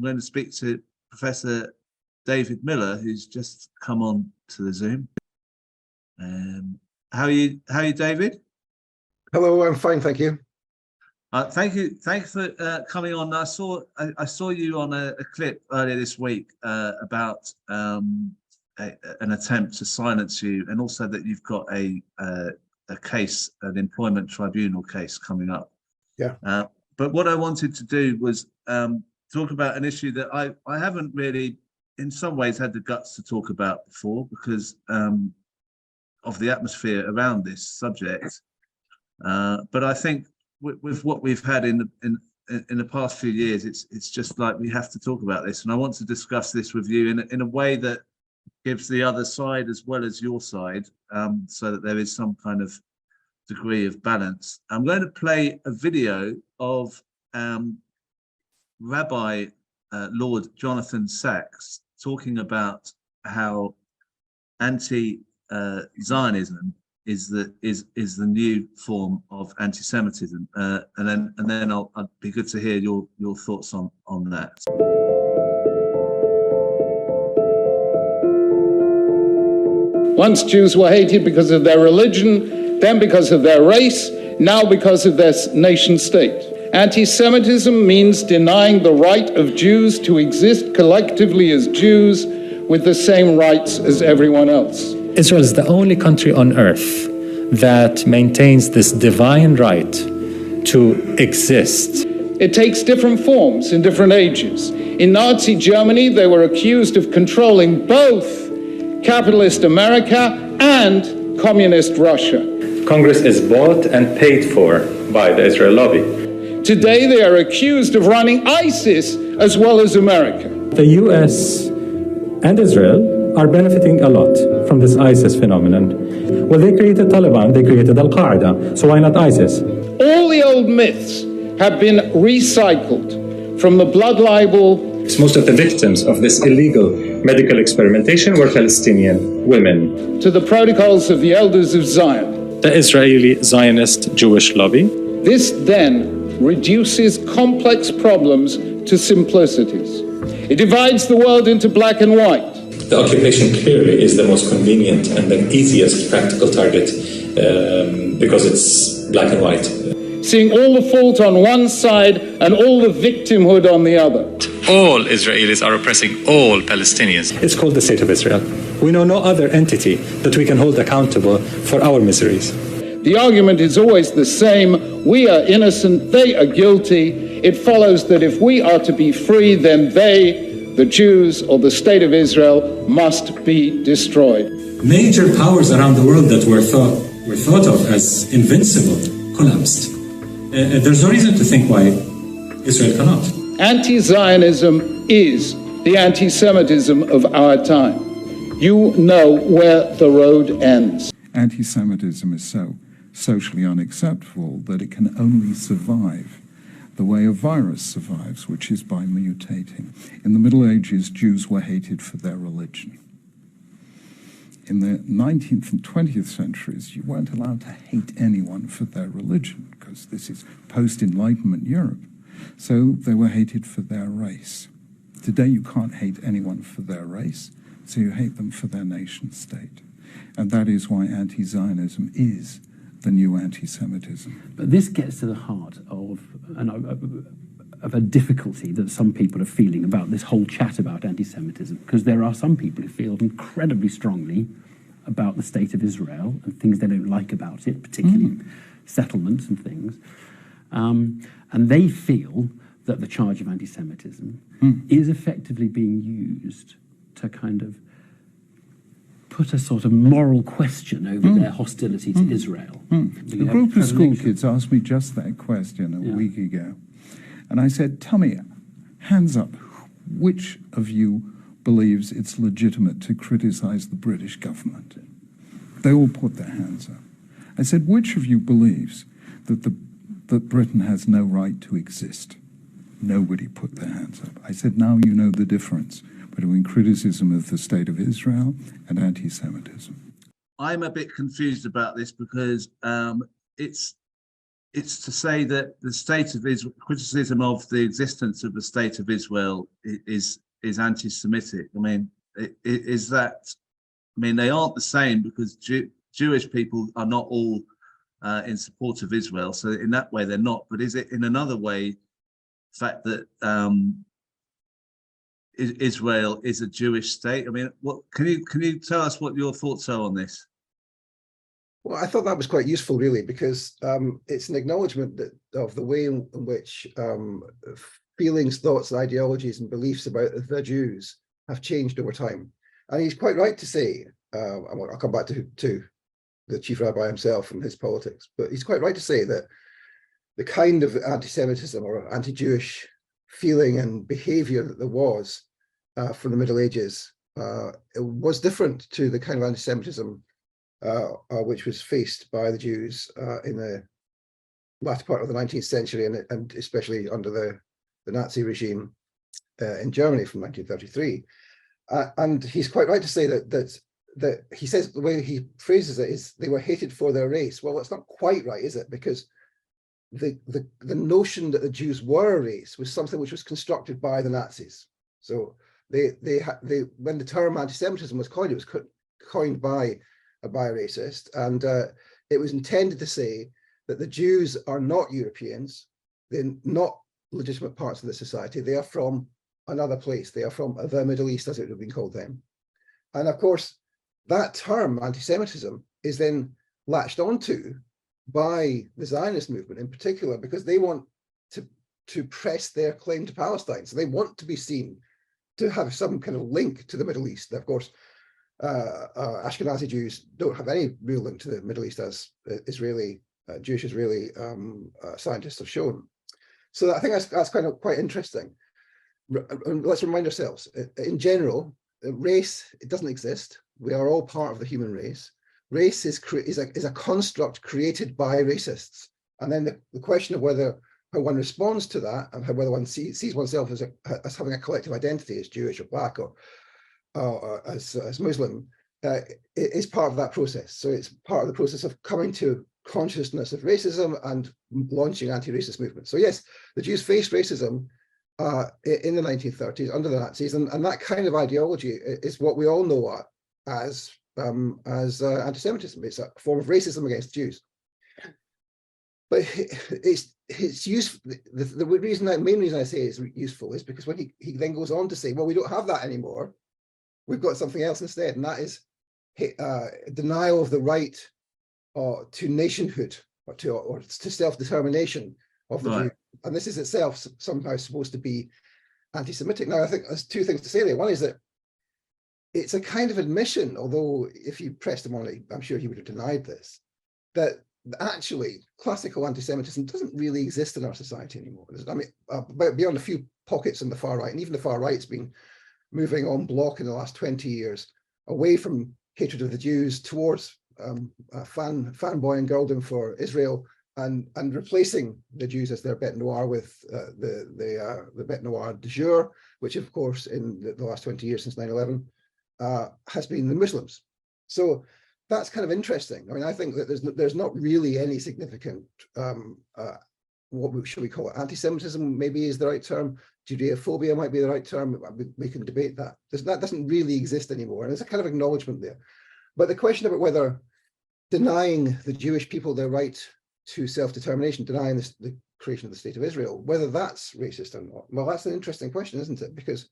I'm going to speak to Professor David Miller, who's just come on to the Zoom. How are you, David? Hello, I'm fine, thank you. Thank you. Thanks for coming on. I saw you on a clip earlier this week about an attempt to silence you, and also that you've got a case, an employment tribunal case coming up. Yeah. But what I wanted to do was talk about an issue that I haven't really, in some ways, had the guts to talk about before because of the atmosphere around this subject. But I think with what we've had in the past few years, it's just like we have to talk about this, and I want to discuss this with you in a way that gives the other side as well as your side, so that there is some kind of degree of balance. I'm going to play a video of Rabbi Lord Jonathan Sacks talking about how anti-Zionism is the new form of anti-Semitism, and then I'd be good to hear your thoughts on that. Once Jews were hated because of their religion, then because of their race, now because of their nation state. Anti-Semitism means denying the right of Jews to exist collectively as Jews with the same rights as everyone else. Israel is the only country on earth that maintains this divine right to exist. It takes different forms in different ages. In Nazi Germany, they were accused of controlling both capitalist America and communist Russia. Congress is bought and paid for by the Israel lobby. Today, they are accused of running ISIS as well as America. The US and Israel are benefiting a lot from this ISIS phenomenon. Well, they created Taliban, they created Al-Qaeda, so why not ISIS? All the old myths have been recycled from the blood libel. Most of the victims of this illegal medical experimentation were Palestinian women. To the protocols of the elders of Zion. The Israeli Zionist Jewish lobby. This then reduces complex problems to simplicities. It divides the world into black and white. The occupation clearly is the most convenient and the easiest practical target because it's black and white. Seeing all the fault on one side and all the victimhood on the other. All Israelis are oppressing all Palestinians. It's called the State of Israel. We know no other entity that we can hold accountable for our miseries. The argument is always the same. We are innocent, they are guilty. It follows that if we are to be free, then they, the Jews or the State of Israel, must be destroyed. Major powers around the world that were thought of as invincible collapsed. There's no reason to think why Israel cannot. Anti-Zionism is the anti-Semitism of our time. You know where the road ends. Anti-Semitism is so socially unacceptable that it can only survive the way a virus survives, which is by mutating. In the Middle Ages, Jews were hated for their religion. In the 19th and 20th centuries, you weren't allowed to hate anyone for their religion, because this is post-Enlightenment Europe. So they were hated for their race. Today, you can't hate anyone for their race, so you hate them for their nation state. And that is why anti-Zionism is the new anti-Semitism. But this gets to the heart of a difficulty that some people are feeling about this whole chat about anti-Semitism, because there are some people who feel incredibly strongly about the state of Israel and things they don't like about it, particularly settlements and things. And they feel that the charge of anti-Semitism is effectively being used to kind of put a sort of moral question over their hostility to Israel. A group of school kids asked me just that question a week ago. And I said, tell me, hands up, which of you believes it's legitimate to criticize the British government? They all put their hands up. I said, which of you believes that Britain has no right to exist? Nobody put their hands up. I said, now you know the difference between criticism of the State of Israel and anti-Semitism. I'm a bit confused about this because it's it's to say that the state of Israel, criticism of the existence of the state of Israel is anti-Semitic. I mean, is that? I mean, they aren't the same because Jewish people are not all in support of Israel. So in that way, they're not. But is it in another way, the fact that Israel is a Jewish state? I mean, what can you tell us what your thoughts are on this? Well, I thought that was quite useful, really, because it's an acknowledgement of the way in which feelings, thoughts, ideologies, and beliefs about the Jews have changed over time. And he's quite right to say, I'll come back to the chief rabbi himself and his politics, but he's quite right to say that the kind of anti-Semitism or anti-Jewish feeling and behavior that there was from the Middle Ages it was different to the kind of anti-Semitism which was faced by the Jews in the latter part of the 19th century and especially under the Nazi regime in Germany from 1933. And he's quite right to say that he says the way he phrases it is they were hated for their race. Well, that's not quite right, is it? Because the notion that the Jews were a race was something which was constructed by the Nazis. So they when the term anti-Semitism was coined, it was coined by a racist, and it was intended to say that the Jews are not Europeans, they're not legitimate parts of the society, they are from another place, they are from the Middle East, as it would have been called then. And of course, that term, anti-Semitism, is then latched onto by the Zionist movement in particular, because they want to press their claim to Palestine. So they want to be seen to have some kind of link to the Middle East. Of course, Ashkenazi Jews don't have any real link to the Middle East, as Jewish Israeli scientists have shown. So I think that's kind of quite interesting. Let's remind ourselves, in general, race, it doesn't exist. We are all part of the human race. Race is a construct created by racists. And then the question of how one responds to that and whether one sees oneself as having a collective identity as Jewish or Black or as Muslim is part of that process. So it's part of the process of coming to consciousness of racism and launching anti-racist movements. So yes, the Jews faced racism in the 1930s under the Nazis, and that kind of ideology is what we all know as anti-Semitism. It's a form of racism against Jews. But it's useful. The main reason I say it's useful is because when he then goes on to say, well, we don't have that anymore. We've got something else instead, and that is denial of the right to nationhood or to self-determination of the Jews. And this is itself somehow supposed to be anti-Semitic. Now, I think there's two things to say there. One is that it's a kind of admission, although if you pressed him on it, I'm sure he would have denied this, that actually classical anti-Semitism doesn't really exist in our society anymore. I mean, beyond a few pockets on the far right, and even the far right's been moving en bloc in the last 20 years away from hatred of the Jews towards fanboy and girldom for Israel and replacing the Jews as their bête noire with the bête noire du jour, which of course in the last 20 years since 9/11 has been the Muslims. So that's kind of interesting. I mean, I think that there's not really any significant what should we call it? Anti-Semitism maybe is the right term. Judeophobia might be the right term. We can debate that. That doesn't really exist anymore. And there's a kind of acknowledgement there. But the question about whether denying the Jewish people their right to self-determination, denying the creation of the state of Israel, whether that's racist or not, well, that's an interesting question, isn't it? Because,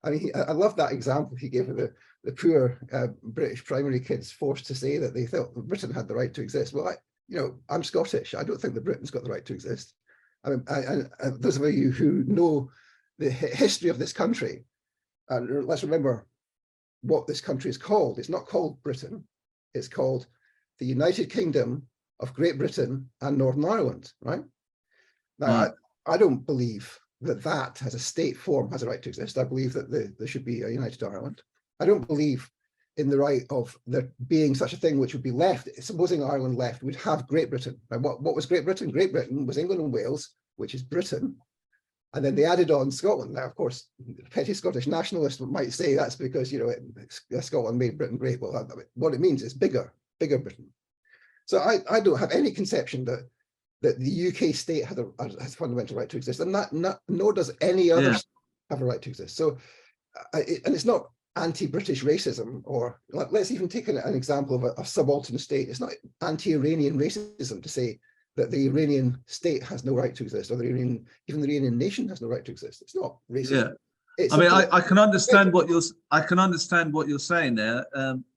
I mean, I love that example he gave of the poor British primary kids forced to say that they thought Britain had the right to exist. Well, I'm Scottish. I don't think that Britain's got the right to exist. I mean, those of you who know the history of this country, and let's remember what this country is called. It's not called Britain. It's called the United Kingdom of Great Britain and Northern Ireland, right? Now, I don't believe that as a state form has a right to exist. I believe that there should be a United Ireland. I don't believe in the right of there being such a thing which would be left. Supposing Ireland left, we'd have Great Britain. Now, what was Great Britain? Great Britain was England and Wales, which is Britain. And then they added on Scotland. Now, of course, petty Scottish nationalists might say that's because, Scotland made Britain great. Well, what it means is bigger Britain. So I don't have any conception that that the UK state has a fundamental right to exist, and nor does any other state have a right to exist. So, and it's not anti-British racism, or let's even take an example of a subaltern state. It's not anti-Iranian racism to say that the Iranian state has no right to exist, or even the Iranian nation has no right to exist. It's not racism. Yeah. I can understand what you're saying there.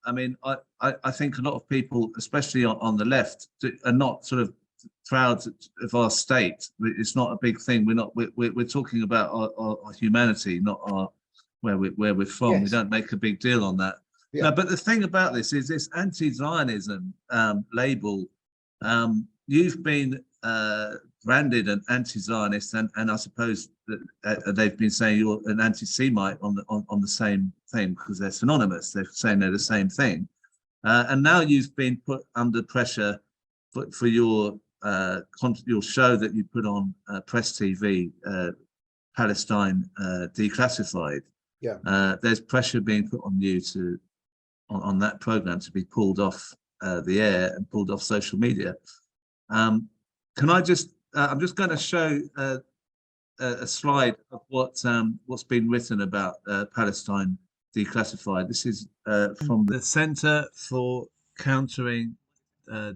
I mean, I think a lot of people, especially on the left, are not sort of proud of our state. It's not a big thing. We're talking about our humanity, not our where we're from. Yes. We don't make a big deal on that. Yeah. No, but the thing about this is this anti-Zionism label. You've been branded an anti-Zionist, and I suppose that they've been saying you're an anti-Semite on the same thing, because they're synonymous. They're saying they're the same thing, and now you've been put under pressure for your show that you put on Press TV, Palestine Declassified. Yeah, there's pressure being put on you on that program to be pulled off the air and pulled off social media. Can I just? I'm just going to show a slide of what's been written about Palestine Declassified. This is from the Center for Countering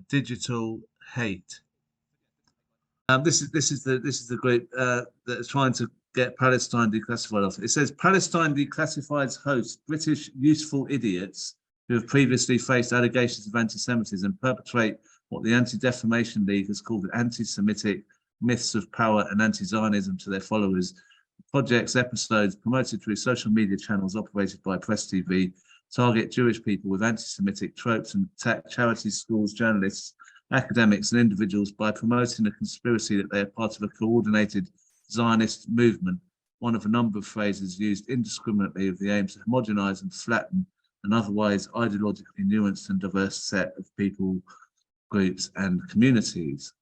Digital Hate. This is the group that is trying to get Palestine Declassified off. It says Palestine Declassified's hosts, British useful idiots who have previously faced allegations of anti-Semitism, perpetrate what the Anti-Defamation League has called anti-Semitic myths of power and anti-Zionism to their followers. Projects, episodes promoted through social media channels operated by Press TV target Jewish people with anti-Semitic tropes and attack charities, schools, journalists, academics, and individuals by promoting a conspiracy that they are part of a coordinated Zionist movement, one of a number of phrases used indiscriminately with the aim to homogenize and flatten an otherwise ideologically nuanced and diverse set of people, groups, and communities.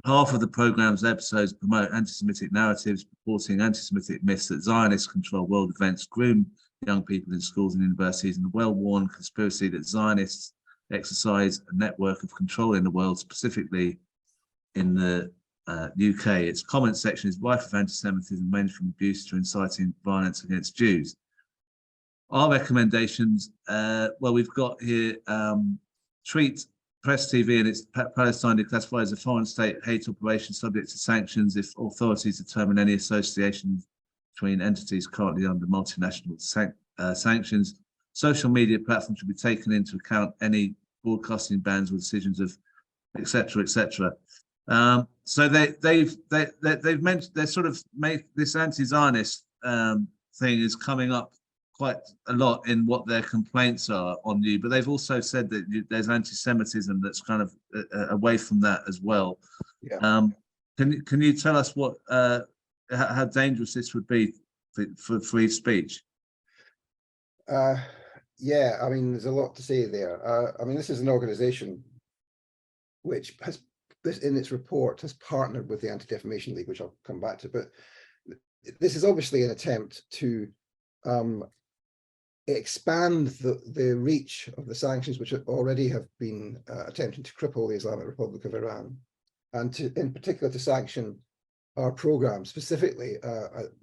Half of the program's episodes promote anti-Semitic narratives, purporting anti-Semitic myths that Zionists control world events, groom young people in schools and universities, and the well-worn conspiracy that Zionists exercise a network of control in the world, specifically in the UK. Its comment section is rife with anti-Semitism, ranging from abuse to inciting violence against Jews. Our recommendations, well, we've got here, treat Press TV and its Palestine Declassified as a foreign state hate operation subject to sanctions if authorities determine any association between entities currently under multinational sanctions. Social media platforms should be taken into account any broadcasting bans or decisions of et cetera, et cetera. So they've mentioned, they sort of made this anti-Zionist thing is coming up quite a lot in what their complaints are on you, but they've also said that there's anti-Semitism that's kind of away from that as well. Yeah. Can you tell us what how dangerous this would be for free speech? Yeah, I mean, there's a lot to say there. I mean, this is an organization which has, in its report, has partnered with the Anti-Defamation League, which I'll come back to, but this is obviously an attempt to expand the reach of the sanctions which already have been attempting to cripple the Islamic Republic of Iran, and in particular to sanction our program specifically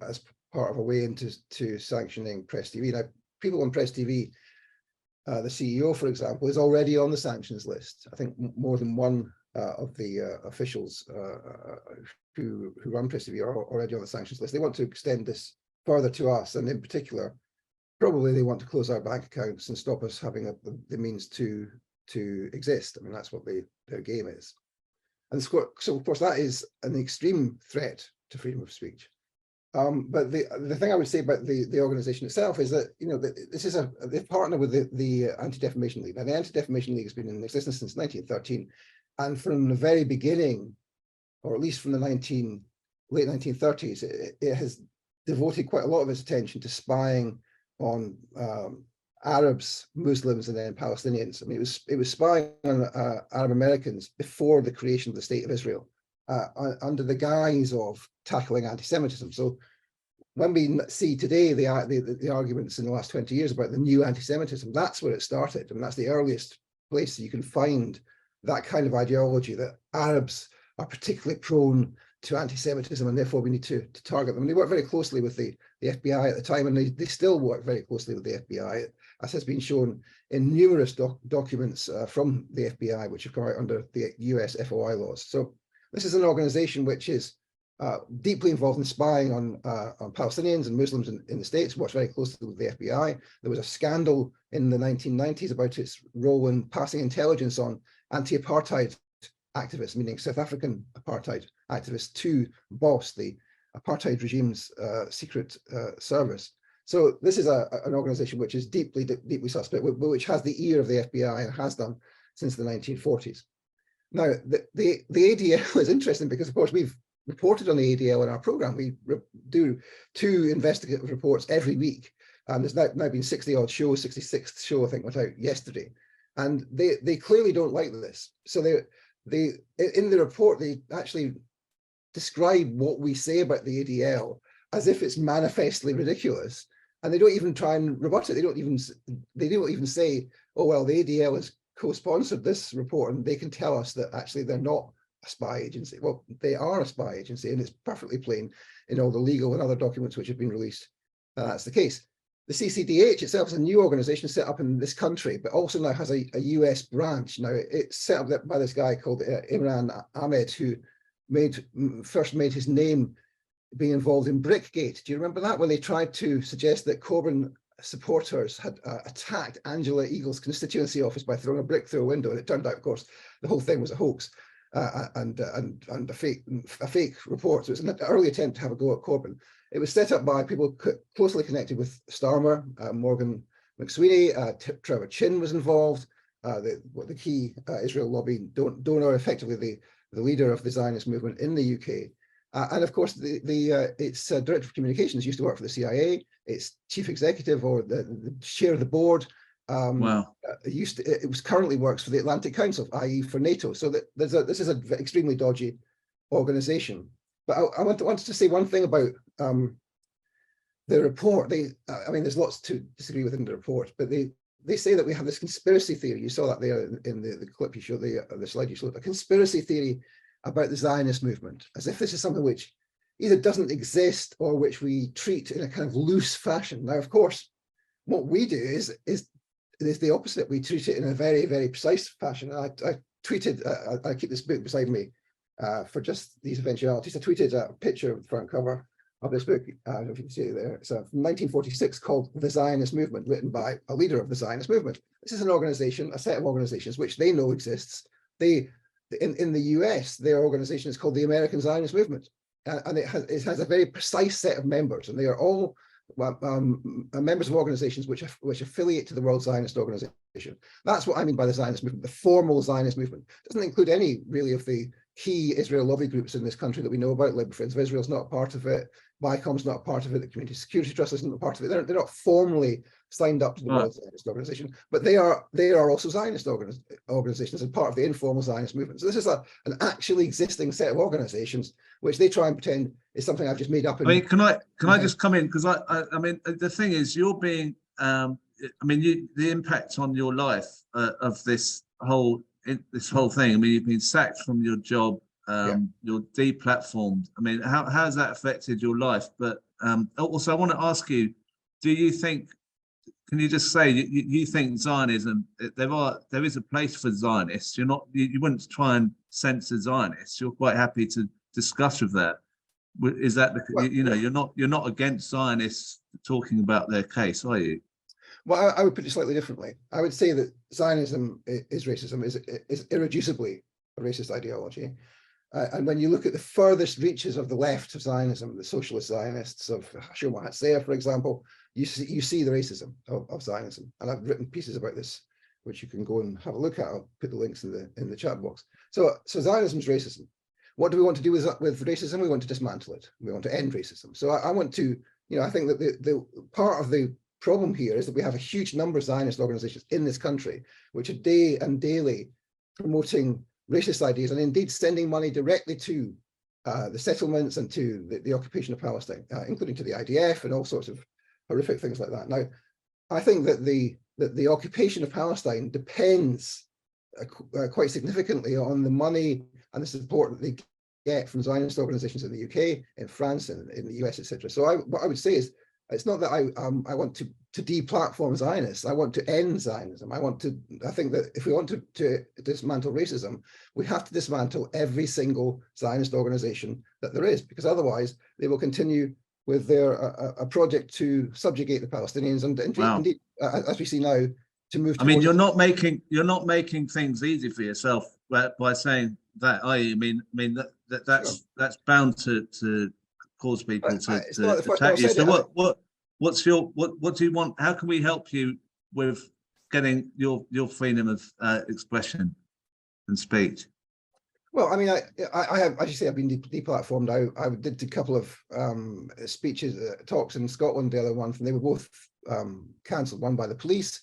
as part of a way into sanctioning Press TV. Now, people on Press TV, the CEO, for example, is already on the sanctions list. I think more than one of the officials who run Press TV are already on the sanctions list. They want to extend this further to us, and in particular, probably they want to close our bank accounts and stop us having the means to exist. I mean, that's what their game is. And so, of course, that is an extreme threat to freedom of speech. But the thing I would say about the organization itself is that, you know, this is they've partnered with the Anti-Defamation League. Now, the Anti-Defamation League has been in existence since 1913, and from the very beginning, or at least from the late 1930s, it has devoted quite a lot of its attention to spying on Arabs, Muslims, and then Palestinians. I mean, it was spying on Arab Americans before the creation of the State of Israel, under the guise of tackling anti-Semitism. So when we see today the arguments in the last 20 years about the new anti-Semitism, that's where it started. I mean, that's the earliest place that you can find that kind of ideology, that Arabs are particularly prone to anti-Semitism, and therefore we need to target them. And they work very closely with the FBI at the time, and they still work very closely with the FBI, as has been shown in numerous documents from the FBI, which have come out under the US FOI laws. So this is an organization which is deeply involved in spying on Palestinians and Muslims in the States, works very closely with the FBI. There was a scandal in the 1990s about its role in passing intelligence on anti-apartheid activists, meaning South African apartheid activists, to BOSS, the apartheid regime's secret service. So this is an organization which is deeply suspect, which has the ear of the FBI and has done since the 1940s. Now, the ADL is interesting because, of course, we've reported on the ADL in our program. We do 2 investigative reports every week, and there's now been 60-odd shows. 66th show, I think, went out yesterday, and they clearly don't like this. So they in the report, they actually describe what we say about the ADL as if it's manifestly ridiculous, and they don't even try and rebut it. They don't even say, oh well, the ADL has co-sponsored this report and they can tell us that actually they're not a spy agency. Well, they are a spy agency, and it's perfectly plain in all the legal and other documents which have been released that that's the case. The CCDH itself is a new organization set up in this country, but also now has a US branch. Now, it's set up by this guy called Imran Ahmed, who first made his name being involved in Brickgate. Do you remember that, when they tried to suggest that Corbyn supporters had attacked Angela Eagle's constituency office by throwing a brick through a window? And it turned out, of course, the whole thing was a hoax and a fake report. So it's an early attempt to have a go at Corbyn. It was set up by people closely connected with Starmer, Morgan McSweeney, Trevor Chin was involved, the key Israel lobby donor, effectively the leader of the Zionist movement in the UK. And of course, its director of communications used to work for the CIA. Its chief executive, or the chair of the board, wow. It currently works for the Atlantic Council, i.e. for NATO. So this is an extremely dodgy organization. But I wanted to say one thing about the report. I mean, there's lots to disagree with in the report, but they say that we have this conspiracy theory. You saw that there in the clip you showed, the slide you showed, a conspiracy theory about the Zionist movement, as if this is something which either doesn't exist or which we treat in a kind of loose fashion. Now, of course, what we do is the opposite. We treat it in a very, very precise fashion. I tweeted, I keep this book beside me for just these eventualities. I tweeted a picture of the front cover of this book. I don't know if you can see it there. It's from 1946, called The Zionist Movement, written by a leader of the Zionist movement. This is an organization, a set of organizations which they know exists. In the US, their organization is called the American Zionist Movement, and it has a very precise set of members, and they are all members of organizations which affiliate to the World Zionist Organization. That's what I mean by the Zionist movement, the formal Zionist movement. It doesn't include any really of the key Israel lobby groups in this country that we know about. Labour Friends of Israel's not a part of it. Bicom's not a part of it. The Community Security Trust isn't a part of it. They're not formally signed up to the World Zionist Organization, but they are also Zionist organizations and part of the informal Zionist movement. So this is an actually existing set of organizations which they try and pretend is something I've just made up. I mean, can I just come in, because I mean, the thing is, you're being I mean, the impact on your life of this whole thing. I mean, you've been sacked from your job. You're deplatformed. I mean, how has that affected your life? But also, I want to ask you: do you think? Can you just say you think Zionism? There is a place for Zionists. You wouldn't try and censor Zionists. You're quite happy to discuss with that. Is that you're not against Zionists talking about their case, are you? Well, I would put it slightly differently. I would say that Zionism is racism, is irreducibly a racist ideology. And when you look at the furthest reaches of the left of Zionism, the socialist Zionists of Shlomo Hatzair, for example, you see the racism of Zionism. And I've written pieces about this, which you can go and have a look at. I'll put the links in the chat box. So Zionism is racism. What do we want to do with racism? We want to dismantle it. We want to end racism. So I want to, I think that the part of the problem here is that we have a huge number of Zionist organizations in this country, which are day and daily promoting racist ideas and indeed sending money directly to the settlements and to the occupation of Palestine, including to the IDF and all sorts of horrific things like that. Now, I think that the occupation of Palestine depends quite significantly on the money and the support that they get from Zionist organizations in the UK, in France, and in the US, etc. So what I would say is, it's not that I want to deplatform Zionists. I want to end Zionism. I think that if we want to dismantle racism, we have to dismantle every single Zionist organization that there is, because otherwise they will continue with their a project to subjugate the Palestinians, and indeed, as we see now, to move. I mean, you're not making things easy for yourself by saying that, are you? I mean that's bound to cause people to attack you. So what do you want? How can we help you with getting your freedom of expression and speech? Well, I mean, I have, as you say, I've been deplatformed. I did a couple of speeches, talks in Scotland, the other one, and they were both cancelled. One by the police,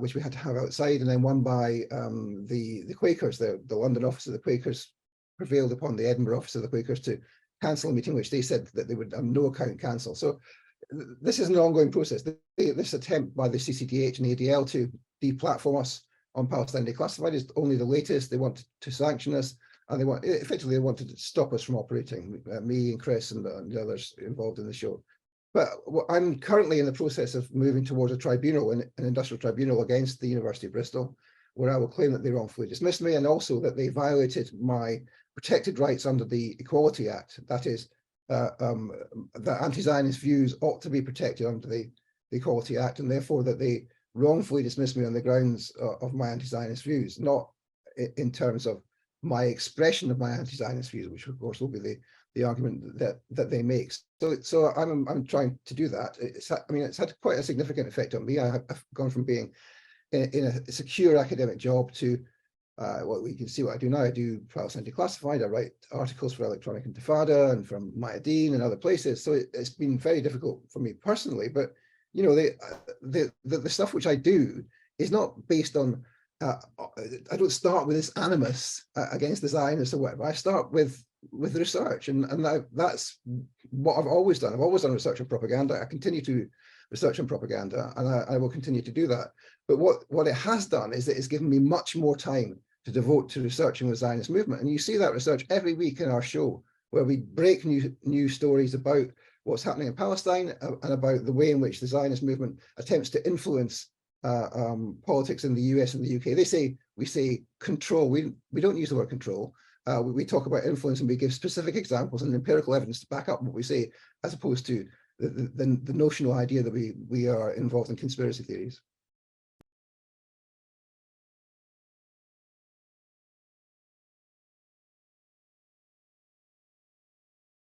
which we had to have outside, and then one by the Quakers. The London office of the Quakers prevailed upon the Edinburgh office of the Quakers to cancel a meeting, which they said that they would on no account cancel. So this is an ongoing process. This attempt by the CCDH and ADL to deplatform us on Palestine Declassified is only the latest. They want to sanction us, and they wanted to stop us from operating, me and Chris and the others involved in the show. But I'm currently in the process of moving towards a tribunal, an industrial tribunal against the University of Bristol, where I will claim that they wrongfully dismissed me, and also that they violated my protected rights under the Equality Act. That is, that anti-Zionist views ought to be protected under the Equality Act, and therefore that they wrongfully dismissed me on the grounds of my anti-Zionist views, not in terms of my expression of my anti-Zionist views, which of course will be the argument that they make. So I'm trying to do that. It's had quite a significant effect on me. I've gone from being in a secure academic job to well, we can see what I do now. I do Palestine Declassified. I write articles for Electronic Intifada and from Mayadeen and other places. So it's been very difficult for me personally. But you know, the stuff which I do is not based on. I don't start with this animus against the Zionists or whatever. I start with research, and that's what I've always done. I've always done research and propaganda. I continue to research and propaganda, and I will continue to do that. But what it has done is that it's given me much more time to devote to researching the Zionist movement. And you see that research every week in our show, where we break new stories about what's happening in Palestine and about the way in which the Zionist movement attempts to influence politics in the US and the UK. We say control. We don't use the word control. We talk about influence, and we give specific examples and empirical evidence to back up what we say, as opposed to the notional idea that we are involved in conspiracy theories.